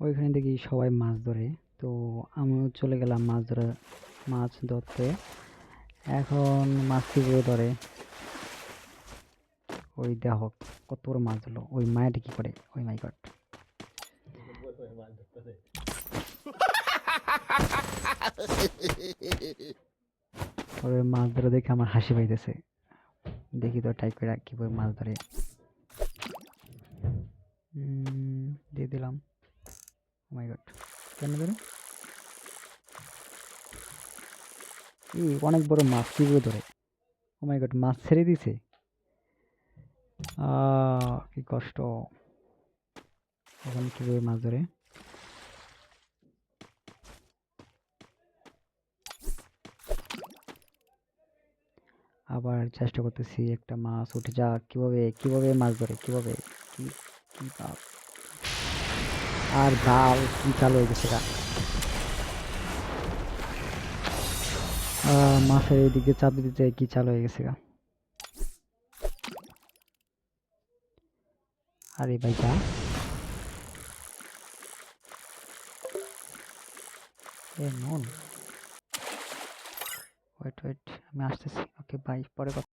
ওইখানে দেখি সবাই মাছ ধরে, তো আমিও চলে গেলাম মাছ ধরতে। এখন মাছ কিভাবে ধরে, ওই দেখো কত বড় মাছ ধরলো। ওই মায়াটা কি করে, ওই মাই গড। ওই মাছ ধরে দেখে আমার হাসি পাইতেছে। দেখি তো ট্রাই করে কিভাবে মাছ ধরে। দিয়ে দিলাম। ও মাই গড, কেন ধরে? অনেক বড় মাছ কিভাবে ধরে? ও মাই গড, মাছ ছেড়ে দিছে। কি কষ্ট। এখন কিভাবে মাছ ধরে? আবার চেষ্টা করতেছি, একটা মাছ উঠে যা। কিভাবে কিভাবে মাছ ধরে, কিভাবে? কি কি বাপ, আর জাল কি চালু হয়ে গেছে গা। মাছের এইদিকে চাপ দিতে কি চালু হয়ে গেছে গা। আরে ভাই যা। এ নুন, ওয়েট ওয়েট, আমি আসতেছি। ওকে ভাই, পরে কথা।